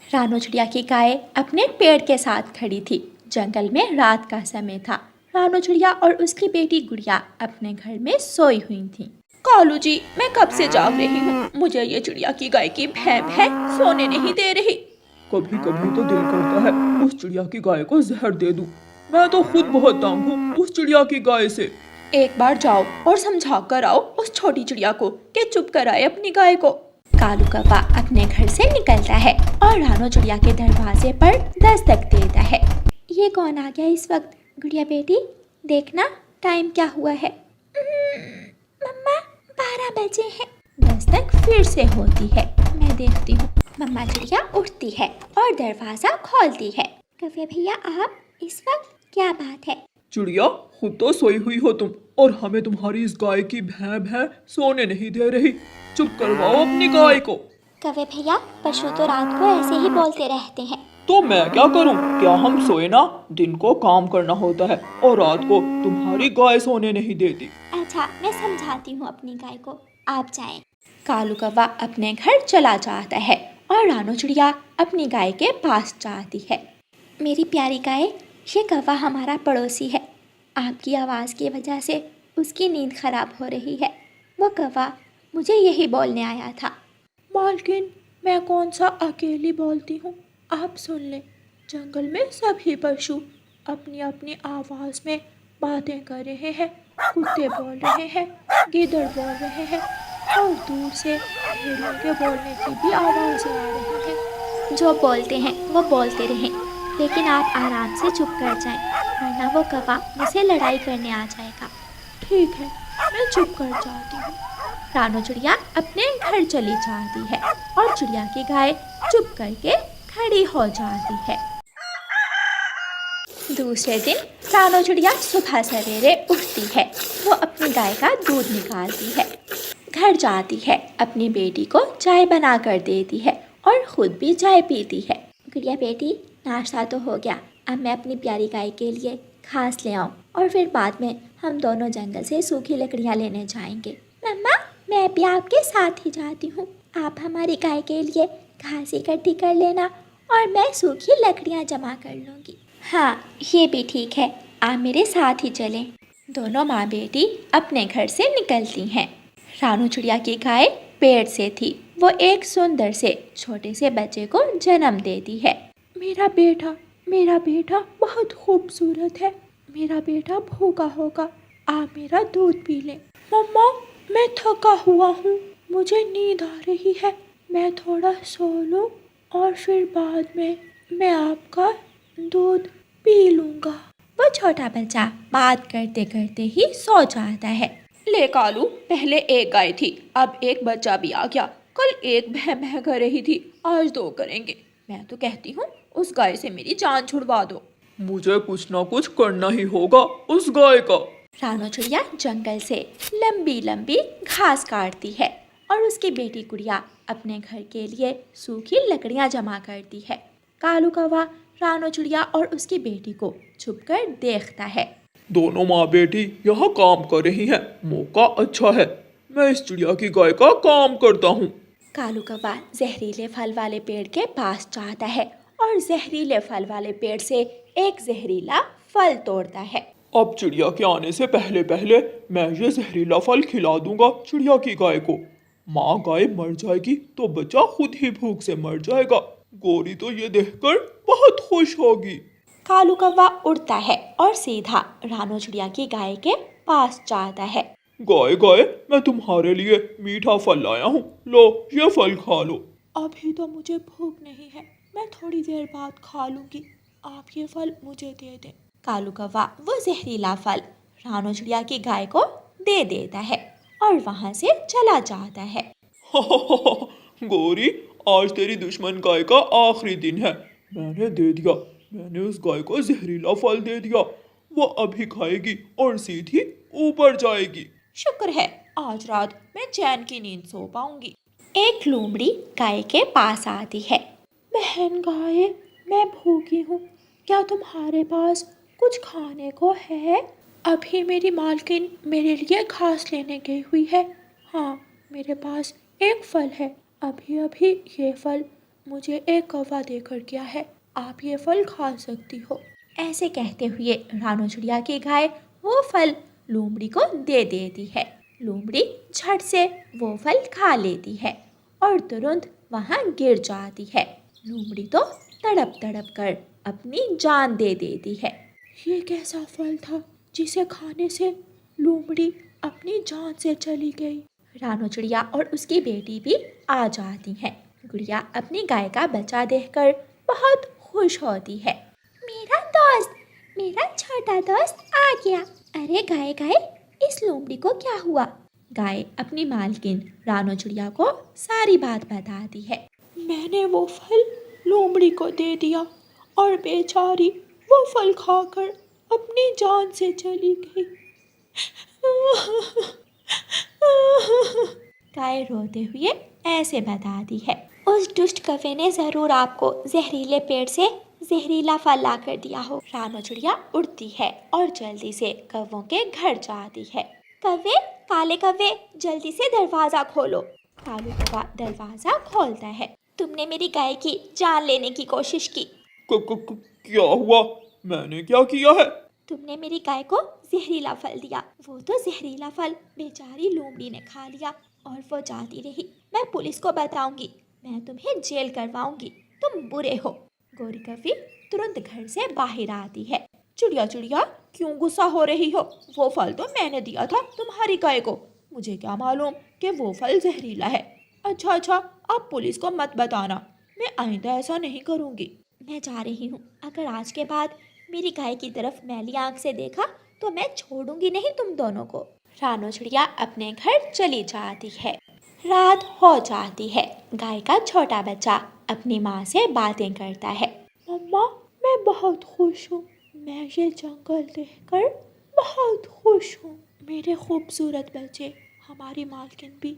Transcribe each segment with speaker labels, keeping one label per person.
Speaker 1: रानो चिड़िया की गाय अपने पेड़ के साथ खड़ी थी। जंगल में रात का समय था। रानो चिड़िया और उसकी बेटी गुड़िया अपने घर में सोई हुई थी। कालू जी, मैं कब से जाग रही हूँ, मुझे ये चिड़िया की गाय की भैं भैं सोने नहीं दे रही।
Speaker 2: कभी कभी तो दिल करता है उस चिड़िया की गाय को जहर दे दूं। मैं तो खुद बहुत तंग हूँ उस चिड़िया की गाय से।
Speaker 1: एक बार जाओ और समझा कर आओ उस छोटी चिड़िया को कि चुप कराए अपनी गाय को। कालू कौवा अपने घर से निकलता है और रानो चिड़िया के दरवाजे पर दस्तक देता है। ये कौन आ गया इस वक्त? गुड़िया बेटी, देखना टाइम क्या हुआ है। मम्मा, 12 बजे हैं। दस्तक फिर से होती है। मैं देखती हूँ। मम्मा चिड़िया उठती है और दरवाजा खोलती है। कौवे भैया, आप इस वक्त? क्या बात है?
Speaker 2: चिड़िया, खुद तो सोई हुई हो तुम और हमें तुम्हारी इस गाय की भैं भैं सोने नहीं दे रही। चुप करवाओ अपनी गाय को।
Speaker 1: कौवे भैया, पशु तो रात को ऐसे ही बोलते रहते हैं।
Speaker 2: तो मैं क्या करूं? क्या हम सोए ना? दिन को काम करना होता है और रात को तुम्हारी गाय सोने नहीं देती।
Speaker 1: अच्छा, मैं समझाती हूँ अपनी गाय को, आप जाएं। कालू कौवा अपने घर चला जाता है और रानो चिड़िया अपनी गाय के पास जाती है। मेरी प्यारी गाय, ये कौवा हमारा पड़ोसी है। आपकी आवाज़ की वजह से उसकी नींद खराब हो रही है। वो कौवा मुझे यही बोलने आया था। मालकिन, मैं कौन सा अकेली बोलती हूँ, आप सुन लें। जंगल में सभी पशु अपनी अपनी आवाज़ में बातें कर रहे हैं। कुत्ते बोल रहे हैं, गिद्ध बोल रहे हैं और दूर से भेड़ियों के बोलने की भी आवाज़ें आ रही हैं। जो बोलते हैं वो बोलते रहें, लेकिन आप आराम से चुप कर जाएं, वरना वो कौवा मुझसे लड़ाई करने आ जाएगा। ठीक है, मैं चुप कर जाती हूँ। रानो चिड़िया अपने घर चली जाती है और चिड़िया की गाय चुप करके खड़ी हो जाती है। दूसरे दिन रानो चिड़िया सुबह सवेरे उठती है। वो अपनी गाय का दूध निकालती है, घर जाती है, अपनी बेटी को चाय बना कर देती है और खुद भी चाय पीती है। गुड़िया बेटी, नाश्ता तो हो गया। अब मैं अपनी प्यारी गाय के लिए घास ले आऊँ और फिर बाद में हम दोनों जंगल से सूखी लकड़ियाँ लेने जाएंगे। मम्मा, मैं भी आपके साथ ही जाती हूँ। आप हमारी गाय के लिए घास इकट्ठी कर लेना और मैं सूखी लकड़ियाँ जमा कर लूँगी। हाँ, ये भी ठीक है, आप मेरे साथ ही चलें। दोनों माँ बेटी अपने घर से निकलती हैं। रानो चिड़िया की गाय पेड़ से थी। वो एक सुंदर से छोटे से बच्चे को जन्म देती है। मेरा बेटा बहुत खूबसूरत है। मेरा बेटा भूखा होगा, आप मेरा दूध पी लें। मम्मा, मैं थका हुआ हूँ, मुझे नींद आ रही है। मैं थोड़ा सो लूँ और फिर बाद में मैं आपका दूध पी लूँगा। वो छोटा बच्चा बात करते करते ही सो जाता है। ले कालू, पहले एक गाय थी, अब एक बच्चा भी आ गया। कल एक भैं भैं कर रही थी, आज दो करेंगे। मैं तो कहती हूँ उस गाय से मेरी जान छुड़वा दो।
Speaker 2: मुझे कुछ ना कुछ करना ही होगा उस गाय का।
Speaker 1: रानो चिड़िया जंगल से लंबी लंबी घास काटती है और उसकी बेटी गुड़िया अपने घर के लिए सूखी लकड़ियाँ जमा करती है। कालू कौवा रानो चिड़िया और उसकी बेटी को छुपकर देखता है।
Speaker 2: दोनों माँ बेटी यहाँ काम कर रही हैं। मौका अच्छा है, मैं इस चिड़िया की गाय का काम करता हूँ।
Speaker 1: कालू कौवा जहरीले फल वाले पेड़ के पास जाता है और जहरीले फल वाले पेड़ से एक जहरीला फल तोड़ता है।
Speaker 2: अब चिड़िया के आने से पहले पहले मैं ये जहरीला फल खिला दूंगा चिड़िया की गाय को। माँ गाय मर जाएगी तो बच्चा खुद ही भूख से मर जाएगा। गोरी तो ये देखकर बहुत खुश होगी।
Speaker 1: कालू कौवा उड़ता है और सीधा रानो चिड़िया की गाय के पास जाता है।
Speaker 2: गाय गाय, मैं तुम्हारे लिए मीठा फल लाया हूँ, लो ये फल खा लो।
Speaker 1: अभी तो मुझे भूख नहीं है, मैं थोड़ी देर बाद खा लूंगी। आप ये फल मुझे दे दें। कालू कौवा वो जहरीला फल रानो चिड़िया की गाय को दे देता है और वहां से चला जाता है।
Speaker 2: गोरी, आज तेरी दुश्मन गाय का आखिरी दिन है। मैंने दे दिया, मैंने उस गाय को जहरीला फल दे दिया। वो अभी खाएगी और सीधी ऊपर जाएगी।
Speaker 1: शुक्र है, आज रात मैं चैन की नींद सो पाऊंगी। एक लोमड़ी गाय के पास आती है। बहन गाय, मैं भूखी हूँ, क्या तुम्हारे पास कुछ खाने को है? अभी मेरी मालकिन मेरे लिए घास लेने गई हुई है। हाँ, मेरे पास एक फल है, अभी अभी ये फल मुझे एक कौवा देकर गया है, आप ये फल खा सकती हो। ऐसे कहते हुए रानो चिड़िया की गाय वो फल लोमड़ी को दे देती है। लोमड़ी झट से वो फल खा लेती है और तुरंत वहाँ गिर जाती है। लोमड़ी तो तड़प तड़प कर अपनी जान दे देती है। ये कैसा फल था जिसे खाने से लोमड़ी अपनी जान से चली गई। रानो चिड़िया और उसकी बेटी भी आ जाती हैं। गुड़िया अपनी गाय का बच्चा देखकर बहुत खुश होती है। मेरा छोटा दोस्त आ गया। अरे गाय गाय, इस लोमड़ी को क्या हुआ? गाय अपनी मालकिन रानो चिड़िया को सारी बात बताती है। मैंने वो फल लोमड़ी को दे दिया और बेचारी वो फल खाकर अपनी जान से चली गई। गाय रोते हुए ऐसे बताती है। उस दुष्ट कौवे ने जरूर आपको जहरीले पेड़ से जहरीला फल ला कर दिया हो। रानो चिड़िया उड़ती है और जल्दी से कौवों के घर जाती है। कौवे, काले कौवे, जल्दी से दरवाजा खोलो। कालू कौवा दरवाजा खोलता है। तुमने मेरी गाय की जान लेने की कोशिश की।
Speaker 2: क्या हुआ? मैंने क्या किया है?
Speaker 1: तुमने मेरी गाय को जहरीला फल दिया। वो तो जहरीला फल बेचारी लोमड़ी ने खा लिया और वो जाती रही। मैं पुलिस को बताऊंगी, मैं तुम्हें जेल करवाऊंगी, तुम बुरे हो। गोरी कौवी तुरंत घर से बाहर आती है। चिड़िया चिड़िया, क्यों गुस्सा हो रही हो? वो फल तो मैंने दिया था तुम्हारी गाय को। मुझे क्या मालूम कि वो फल जहरीला है। अच्छा, आप पुलिस को मत बताना, मैं आइंदा ऐसा नहीं करूंगी। मैं जा रही हूँ। अगर आज के बाद मेरी गाय की तरफ मैली आंख से देखा तो मैं छोड़ूंगी नहीं तुम दोनों को। रानो चिड़िया अपने घर चली जाती है। रात हो जाती है। गाय का छोटा बच्चा अपनी माँ से बातें करता है। मम्मा, मैं बहुत खुश हूँ। मैं ये जंगल देखकर बहुत खुश हूँ। मेरे खूबसूरत बच्चे, हमारी मालकिन भी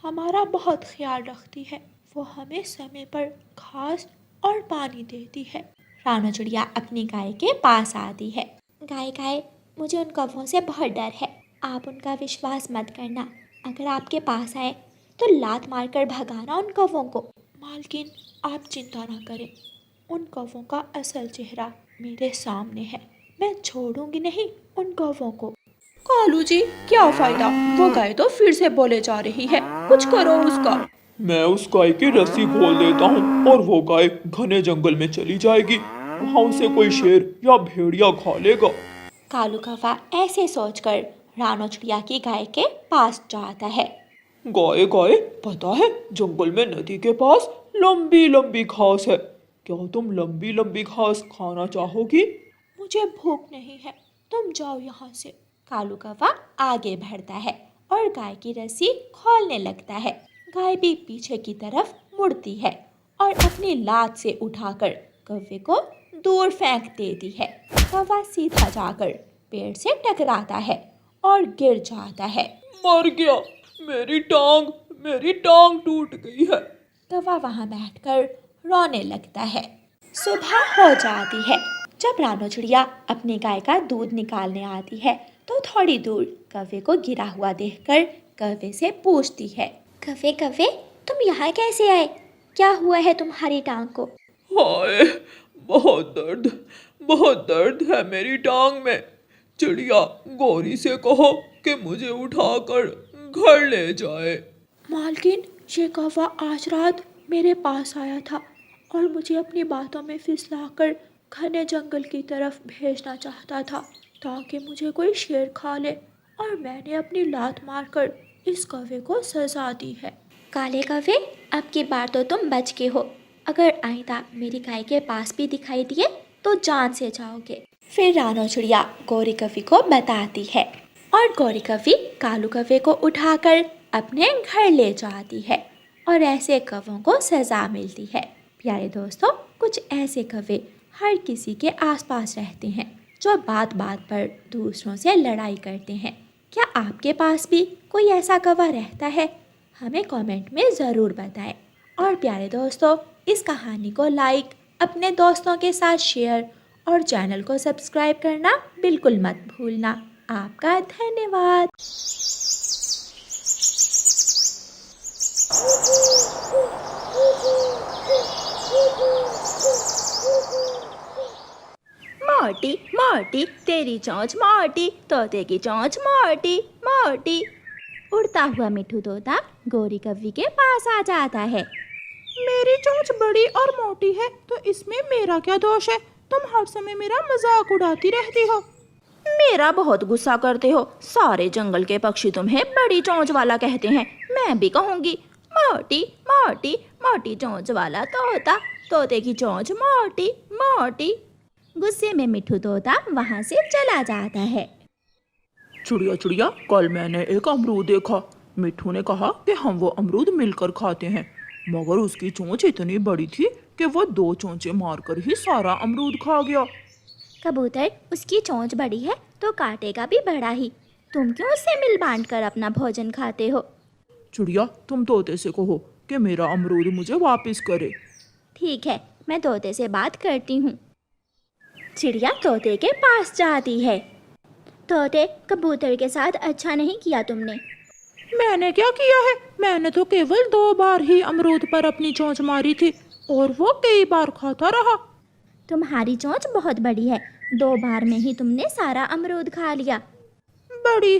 Speaker 1: हमारा बहुत ख्याल रखती है। वो हमें समय पर घास और पानी देती है। रानो चिड़िया अपनी गाय के पास आती है। गाय गाय, मुझे उन कौवों से बहुत डर है। आप उनका विश्वास मत करना। अगर आपके पास आए तो लात मारकर भगाना उन कौवों को। मालकिन, आप चिंता ना करें, उन कौवों का असल चेहरा मेरे सामने है। मैं छोड़ूंगी नहीं उन कौवों को। कालू जी, क्या फायदा? वो गाय तो फिर से बोले जा रही है, कुछ करो उसका।
Speaker 2: मैं उस गाय की रस्सी खोल देता हूँ और वो गाय घने जंगल में चली जाएगी। वहाँ उसे कोई शेर या भेड़िया खा लेगा।
Speaker 1: कालू कौवा ऐसे सोचकर रानो चिड़िया की गाय के पास जाता है।
Speaker 2: गाय गाय, पता है जंगल में नदी के पास लंबी लंबी घास है। क्या तुम लंबी लंबी घास खाना चाहोगी?
Speaker 1: मुझे भूख नहीं है, तुम जाओ यहाँ से। कालू कौवा आगे बढ़ता है और गाय की रस्सी खोलने लगता है। गाय भी पीछे की तरफ मुड़ती है और अपनी लात से उठाकर कौवे को दूर फेंक देती है। कौवा सीधा जाकर पेड़ से टकराता है और गिर जाता है।
Speaker 2: मर गया, मेरी टांग टूट गई है।
Speaker 1: कौवा वहाँ बैठकर रोने लगता है। सुबह हो जाती है। जब रानो चिड़िया अपनी गाय का दूध निकालने आती है तो थोड़ी दूर कौवे को गिरा हुआ देखकर कौवे से पूछती है। कौवे कौवे, तुम यहाँ कैसे आए? क्या हुआ है तुम्हारी टांग को?
Speaker 2: हाय, बहुत दर्द है मेरी टांग में। चिड़िया, गौरी से कहो कि मुझे उठाकर घर ले जाए।
Speaker 1: मालकिन, ये कौवा आज रात मेरे पास आया था और मुझे अपनी बातों में फिसलाकर घने जंगल की तरफ भेजना चाहता था ताकि मुझे कोई शेर खा ले, और मैंने अपनी लात मारकर इस कौवे को सजा दी है। काले कौवे, अब की बार तो तुम बच के हो। अगर आइंदा मेरी गाय के पास भी दिखाई दिए तो जान से जाओगे। फिर रानो चिड़िया गौरी कौवी को बताती है और गौरी कौवी कालू कौवे को उठाकर अपने घर ले जाती है और ऐसे कौवों को सजा मिलती है। प्यारे दोस्तों, कुछ ऐसे कौवे हर किसी के आसपास रहते हैं जो बात बात पर दूसरों से लड़ाई करते हैं। क्या आपके पास भी कोई ऐसा कौवा रहता है? हमें कमेंट में ज़रूर बताएं। और प्यारे दोस्तों, इस कहानी को लाइक, अपने दोस्तों के साथ शेयर और चैनल को सब्सक्राइब करना बिल्कुल मत भूलना। आपका धन्यवाद। मोटी मोटी तेरी चोंच मोटी, तोते की चोंच मोटी मोटी। उड़ता हुआ मिट्ठू तोता गौरी कव्वी के पास आ जाता है।
Speaker 3: मेरी चोंच बड़ी और मोटी है तो इसमें मेरा क्या दोष है? तुम हर समय मेरा मजाक उड़ाती रहती हो।
Speaker 1: मेरा बहुत गुस्सा करते हो। सारे जंगल के पक्षी तुम्हें बड़ी चोंच वाला कहते हैं, मैं भी कहूँगी मोटी मोटी मोटी चोंच वाला तोता, तोते की चोंच मोटी मोटी। गुस्से में मिट्ठू तोता वहाँ से चला जाता है।
Speaker 2: चिड़िया चिड़िया, कल मैंने एक अमरूद देखा। मिट्ठू ने कहा कि हम वो अमरूद मिलकर खाते हैं, मगर उसकी चोंच इतनी बड़ी थी कि वो 2 चोंचे मारकर ही सारा अमरूद खा गया।
Speaker 1: कबूतर, उसकी चोंच बड़ी है तो काटेगा भी बड़ा ही। तुम क्यों उससे मिल बांट कर अपना भोजन खाते हो?
Speaker 2: चिड़िया, तुम तोते से कहो कि मेरा अमरूद मुझे वापस करे।
Speaker 1: ठीक है, मैं तोते से बात करती हूँ। चिड़िया तोते के पास जाती है। तोते, कबूतर के साथ अच्छा नहीं किया तुमने।
Speaker 3: मैंने क्या किया है? मैंने तो केवल 2 बार ही अमरूद पर अपनी चोंच मारी थी और वो कई बार खाता रहा।
Speaker 1: तुम्हारी चोंच बहुत बड़ी है, 2 बार में ही तुमने सारा अमरूद खा लिया।
Speaker 3: बड़ी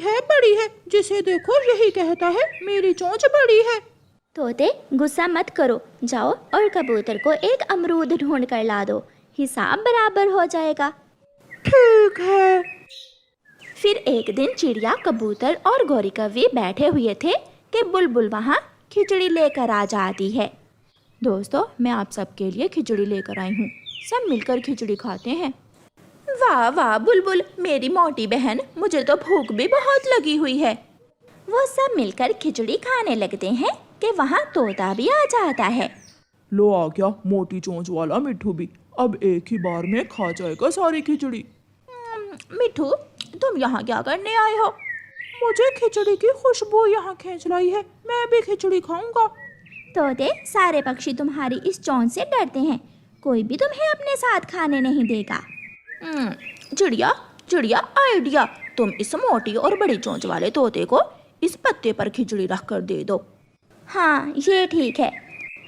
Speaker 3: है, जिसे देखो यही कहता है मेरी चोंच बड़ी है।
Speaker 1: तोते, गुस्सा मत करो, जाओ और कबूतर को एक अमरूद ढूंढ कर ला दो, हिसाब बराबर हो जाएगा।
Speaker 3: ठीक है।
Speaker 1: फिर एक दिन चिड़िया, कबूतर और गौरी कव्वी बैठे हुए थे कि बुलबुल वहाँ खिचड़ी लेकर आ जाती है। दोस्तों, मैं आप सबके लिए खिचड़ी लेकर आई हूँ, सब मिलकर खिचड़ी खाते हैं। वाह वाह बुलबुल, मेरी मोटी बहन, मुझे तो भूख भी बहुत लगी हुई है। वो सब मिलकर खिचड़ी खाने लगते हैं कि वहाँ तोता भी आ जाता है।
Speaker 2: लो आ गया मोटी चोंच वाला मिट्ठू भी, अब एक ही बार में खा जाएगा सारी खिचड़ी।
Speaker 1: मिट्ठू, तुम यहाँ क्या करने आए हो?
Speaker 3: मुझे खिचड़ी की खुशबू यहाँ खींच लाई है, मैं भी खिचड़ी खाऊंगा।
Speaker 1: तोते, सारे पक्षी तुम्हारी इस चोंच से डरते हैं, कोई भी तुम्हें अपने साथ खाने नहीं देगा। चिड़िया चिड़िया आइडिया, तुम इस मोटी और बड़ी चोंच वाले तोते को इस पत्ते पर खिचड़ी रख कर दे दो। हाँ, ये ठीक है।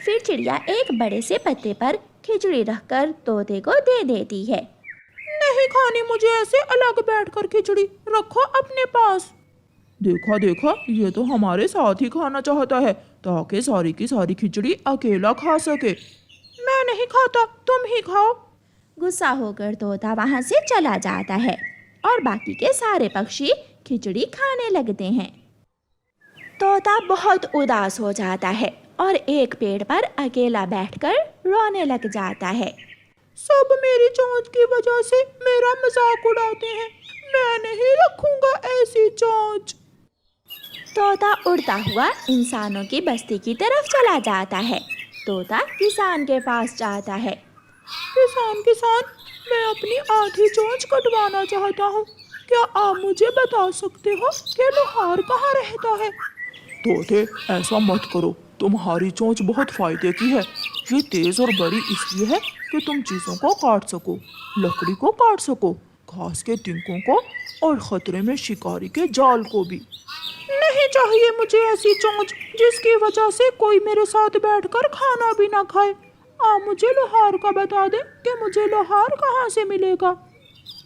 Speaker 1: फिर चिड़िया एक बड़े से पत्ते पर खिचड़ी रखकर तोते को दे देती है।
Speaker 3: नहीं खानी मुझे ऐसे अलग बैठकर खिचड़ी, रखो अपने पास।
Speaker 2: देखा देखा, ये तो हमारे साथ ही खाना चाहता है ताकि सारी की सारी खिचड़ी अकेला खा सके।
Speaker 3: मैं नहीं खाता, तुम ही खाओ।
Speaker 1: गुस्सा होकर तोता वहाँ से चला जाता है और बाकी के सारे पक्षी खिचड़ी खाने लगते हैं। तोता बहुत उदास हो जाता है और एक पेड़ पर अकेला बैठकर रोने लग जाता है।
Speaker 3: सब मेरी चोंच की वजह से मेरा मजाक उड़ाते हैं, मैं नहीं रखूंगा ऐसी चोंच।
Speaker 1: तोता उड़ता हुआ इंसानों की बस्ती की तरफ चला जाता है। तोता किसान के पास जाता है।
Speaker 3: किसान, मैं अपनी आधी चोंच कटवाना चाहता हूँ, क्या आप मुझे बता सकते हो कि लोहार कहाँ रहता है?
Speaker 2: तोते, ऐसा मत करो, तुम्हारी चोंच बहुत फायदे की है। ये तेज और बड़ी इसलिए है कि तुम चीजों को काट सको, लकड़ी को काट सको, घास के टिंकों को और खतरे में शिकारी के जाल को भी।
Speaker 3: नहीं चाहिए मुझे ऐसी चोंच जिसकी वजह से कोई मेरे साथ बैठकर खाना भी ना खाए। आप मुझे लोहार का बता दें कि मुझे लोहार कहाँ से मिलेगा।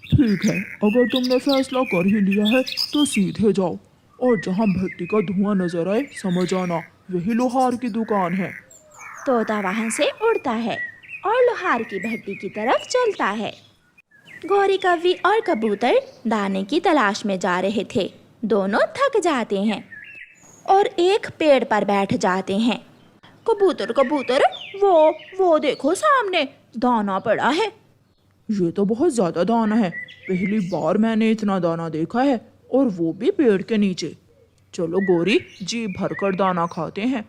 Speaker 2: ठीक है, अगर तुमने फैसला कर ही लिया है तो सीधे जाओ और जहाँ भट्टी का धुआं नजर आए समझ आना वही लोहार की दुकान है।
Speaker 1: तोता वहाँ से उड़ता है और लोहार की भट्टी की तरफ चलता है। गौरी कव्वी और कबूतर दाने की तलाश में जा रहे थे। दोनों थक जाते हैं और एक पेड़ पर बैठ जाते हैं। कबूतर कबूतर, वो देखो सामने दाना पड़ा है।
Speaker 2: ये तो बहुत ज्यादा दाना है, पहली बार मैंने इतना दाना देखा है, और वो भी पेड़ के नीचे। चलो गौरी, जी भरकर दाना खाते हैं।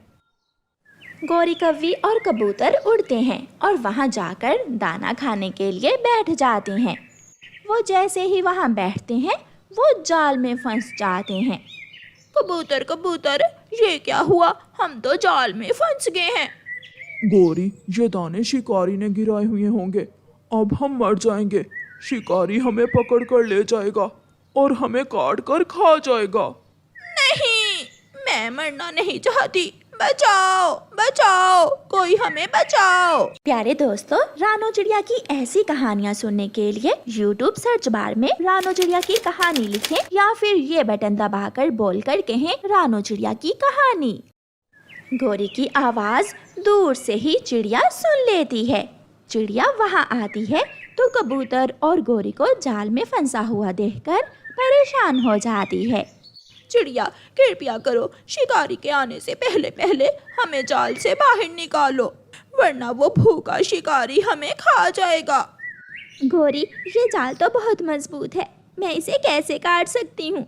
Speaker 1: गौरी कव्वी और कबूतर उड़ते हैं और वहाँ जाकर दाना खाने के लिए बैठ जाते हैं। वो जैसे ही वहाँ बैठते हैं वो जाल में फंस जाते हैं। कबूतर कबूतर, ये क्या हुआ? हम तो जाल में फंस गए हैं।
Speaker 2: गौरी, ये दाने शिकारी ने गिराए हुए होंगे, अब हम मर जाएंगे। शिकारी हमें पकड़ कर ले जाएगा और हमें काट कर खा जाएगा।
Speaker 1: नहीं, मैं मरना नहीं चाहती,
Speaker 3: बचाओ बचाओ, कोई हमें बचाओ।
Speaker 1: प्यारे दोस्तों, रानो चिड़िया की ऐसी कहानियाँ सुनने के लिए YouTube सर्च बार में रानो चिड़िया की कहानी लिखें या फिर ये बटन दबाकर बोलकर कहें रानो चिड़िया की कहानी। गोरी की आवाज दूर से ही चिड़िया सुन लेती है। चिड़िया वहाँ आती है तो कबूतर और गोरी को जाल में फंसा हुआ देखकर परेशान हो जाती है।
Speaker 3: चिड़िया कृपया करो, शिकारी के आने से पहले पहले हमें जाल से बाहर निकालो, वरना वो भूखा शिकारी हमें खा जाएगा।
Speaker 1: गोरी, ये जाल तो बहुत मजबूत है, मैं इसे कैसे काट सकती हूँ?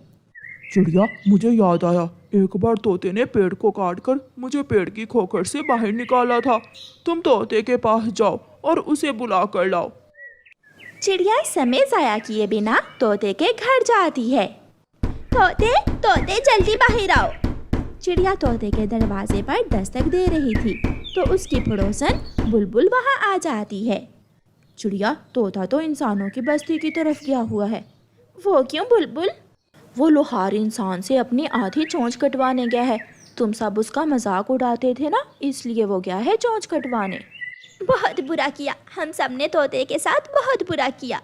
Speaker 2: चिड़िया, मुझे याद आया, एक बार तोते ने पेड़ को काटकर मुझे पेड़ की खोखर से बाहर निकाला था। तुम तोते के पास जाओ और उसे बुला कर लाओ।
Speaker 1: चिड़िया समय जाया किए बिना तोते के घर जाती है। तोते तोते जल्दी बाहर आओ। चिड़िया तोते के दरवाजे पर दस्तक दे रही थी तो उसकी पड़ोसन बुलबुल वहां आ जाती है। चिड़िया, तोता तो इंसानों की बस्ती की तरफ गया हुआ है। वो क्यों बुलबुल? वो लोहार इंसान से अपनी आधी चोंच कटवाने गया है। तुम सब उसका मजाक उड़ाते थे ना, इसलिए वो गया है चोंच कटवाने। बहुत बुरा किया, हम सब ने तोते के साथ बहुत बुरा किया।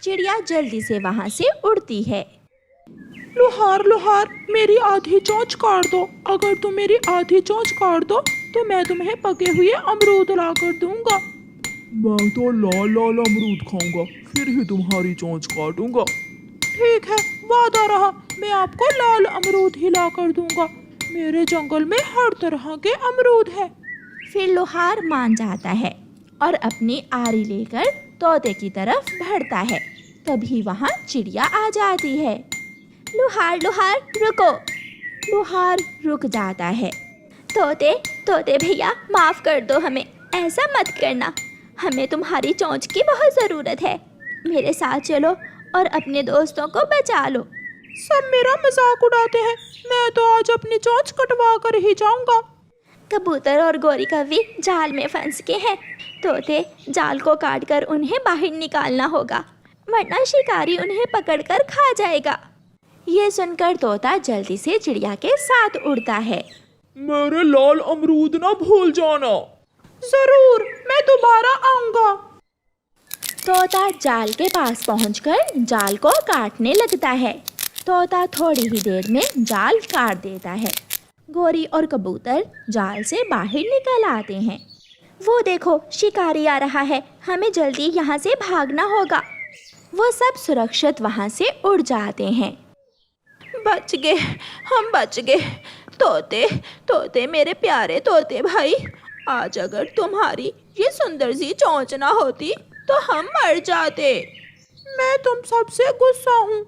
Speaker 1: चिड़िया जल्दी से वहां से उड़ती है।
Speaker 3: लोहार लोहार, मेरी आधी चोंच काट दो। अगर तुम मेरी आधी चोंच काट दो तो मैं तुम्हें पके हुए अमरूद ला कर दूंगा।
Speaker 2: मैं तो लाल लाल अमरूद खाऊंगा, फिर ही तुम्हारी चोंच काटूंगा।
Speaker 3: ठीक है, वादा रहा, मैं आपको लाल अमरूद ही ला कर दूंगा। मेरे जंगल में हर तरह के अमरूद है।
Speaker 1: फिर लोहार मान जाता है और अपनी आरी लेकर तोते की तरफ बढ़ता है। तभी वहाँ चिड़िया आ जाती है। लोहार लोहार रुको। लोहार रुक जाता है। तोते तोते भैया, माफ कर दो हमें, ऐसा मत करना, हमें तुम्हारी चोंच की बहुत ज़रूरत है। मेरे साथ चलो और अपने दोस्तों को बचा लो।
Speaker 3: सब मेरा मजाक उड़ाते हैं, मैं तो आज अपनी चोंच कटवा कर ही जाऊंगा।
Speaker 1: कबूतर और गोरी कौवी जाल में फंस के हैं। तोते, जाल को काटकर उन्हें बाहर निकालना होगा, वरना शिकारी उन्हें पकड़कर खा जाएगा। ये सुनकर तोता जल्दी से चिड़िया के साथ उड़ता है।
Speaker 2: मेरे लाल अमरूद ना भूल जाना।
Speaker 3: जरूर, मैं दोबारा आऊंगा।
Speaker 1: तोता जाल के पास पहुंचकर जाल को काटने लगता है। तोता थोड़ी ही देर में जाल काट देता है। गोरी और कबूतर जाल से बाहर निकल आते हैं। वो देखो, शिकारी आ रहा है, हमें जल्दी यहाँ से भागना होगा। वो सब सुरक्षित वहाँ से उड़ जाते हैं।
Speaker 3: बच गए, हम बच गए। तोते तोते, मेरे प्यारे तोते भाई, आज अगर तुम्हारी ये सुंदर सी चोंच ना होती तो हम मर जाते। मैं तुम सबसे गुस्सा हूँ।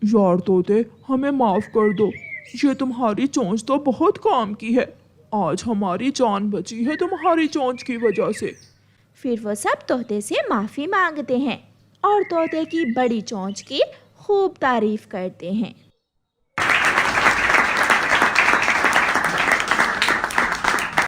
Speaker 2: यार तोते, हमें माफ कर दो, ये तुम्हारी चोंच तो बहुत काम की है। आज हमारी जान बची है तुम्हारी चोंच की वजह से।
Speaker 1: फिर वो सब तोते से माफ़ी मांगते हैं और तोते की बड़ी चोंच की खूब तारीफ करते हैं।